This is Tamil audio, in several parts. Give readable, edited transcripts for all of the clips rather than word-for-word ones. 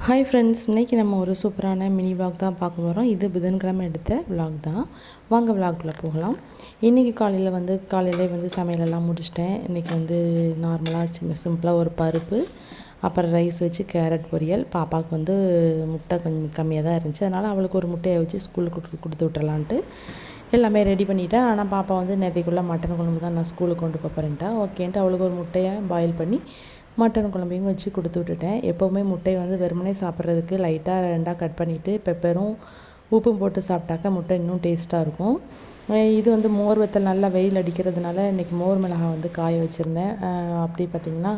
ஹாய் ஃப்ரெண்ட்ஸ், இன்றைக்கி நம்ம ஒரு சூப்பரான மினி விலாக் தான் பார்க்க போகிறோம். இது புதன்கிழமை எடுத்த விலாக் தான். வாங்க விலாக்குள்ளே போகலாம். இன்றைக்கி காலையிலே சமையலெல்லாம் முடிச்சிட்டேன். இன்றைக்கி நார்மலாக சிம்பிளாக ஒரு பருப்பு, அப்புறம் ரைஸ் வச்சு கேரட் பொரியல். பாப்பாவுக்கு முட்டை கொஞ்சம் கம்மியாக தான் இருந்துச்சு, அதனால் அவளுக்கு ஒரு முட்டையை வச்சு ஸ்கூலுக்கு கொடுத்து விட்டுறலான்ட்டு எல்லாமே ரெடி பண்ணிவிட்டேன். ஆனால் பாப்பா நேற்றுக்குள்ளே மட்டன் குழம்பு தான் நான் ஸ்கூலுக்கு கொண்டு போகிறேன்ட்டா. ஓகேன்ட்டு அவளுக்கு ஒரு முட்டையை பாயில் பண்ணி மட்டன் குழம்பையும் வச்சு கொடுத்து விட்டுட்டேன். எப்போவுமே முட்டையை வெறுமனே சாப்பிட்றதுக்கு லைட்டாக ரெண்டாக கட் பண்ணிவிட்டு பெப்பரும் உப்பும் போட்டு சாப்பிட்டாக்கா முட்டை இன்னும் டேஸ்ட்டாக இருக்கும். இது மோர் வத்தல் நல்லா வெயில் அடிக்கிறதுனால இன்றைக்கி மோர் மிளகாய் காய வச்சுருந்தேன். அப்படி பார்த்திங்கன்னா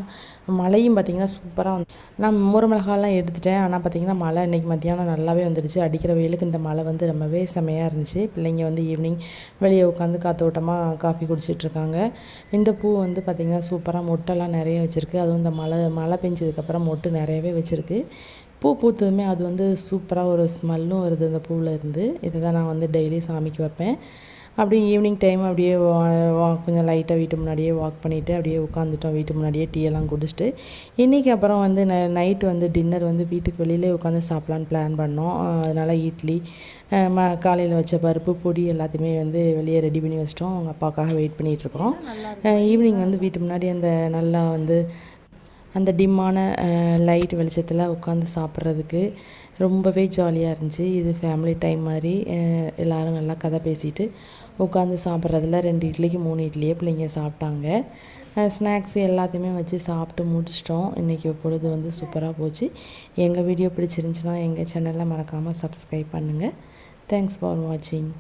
மழையும் பார்த்திங்கன்னா சூப்பராக நான் மோர் மிளகாலாம் எடுத்துட்டேன். ஆனால் பார்த்திங்கன்னா மழை இன்றைக்கி மத்தியானம் நல்லாவே வந்துடுச்சு. அடிக்கிற வெயிலுக்கு இந்த மழை ரொம்பவே செமையாக இருந்துச்சு. பிள்ளைங்க ஈவினிங் வெளியே உட்காந்து காத்தோட்டமாக காஃபி குடிச்சிட்ருக்காங்க. இந்த பூ பார்த்திங்கன்னா சூப்பராக மொட்டெல்லாம் நிறைய வச்சுருக்கு. அதுவும் இந்த மழை பெஞ்சதுக்கப்புறம் மொட்டு நிறையவே வச்சுருக்கு. பூ பூத்ததுமே அது சூப்பராக ஒரு ஸ்மெல்லும் வருது அந்த பூவில் இருந்து. இதை தான் நான் டெய்லி சாமிக்கு வைப்பேன். அப்படியே ஈவினிங் டைம் அப்படியே கொஞ்சம் லைட்டாக வீட்டு முன்னாடியே வாக் பண்ணிவிட்டு அப்படியே உட்காந்துட்டோம். வீட்டு முன்னாடியே டீயெல்லாம் குடிச்சிட்டு இன்றைக்கி அப்புறம் நைட்டு டின்னர் வீட்டுக்கு வெளியிலே உட்காந்து சாப்பிட்லான்னு பிளான் பண்ணோம். அதனால் இட்லி, காலையில் வச்ச பருப்பு பொடி எல்லாத்தையுமே வெளியே ரெடி பண்ணி வச்சிட்டோம். அவங்க அப்பாவுக்காக வெயிட் பண்ணிகிட்ருக்குறோம். ஈவினிங் வீட்டு முன்னாடி அந்த நல்லா அந்த டிம்மான லைட் வெளிச்சத்தில் உட்காந்து சாப்பிட்றதுக்கு ரொம்பவே ஜாலியாக இருந்துச்சு. இது ஃபேமிலி டைம் மாதிரி எல்லோரும் நல்லா கதை பேசிட்டு உட்காந்து சாப்பிட்றதுல 2 இட்லிக்கு 3 இட்லியே பிள்ளைங்க சாப்பிட்டாங்க. ஸ்நாக்ஸ் எல்லாத்தையுமே வச்சு சாப்பிட்டு முடிச்சிட்டோம். இன்றைக்கி பொழுது சூப்பராக போச்சு. எங்கள் வீடியோ பிடிச்சிருந்துச்சின்னா எங்கள் சேனலில் மறக்காமல் சப்ஸ்கிரைப் பண்ணுங்கள். தேங்க்ஸ் ஃபார் வாட்சிங்.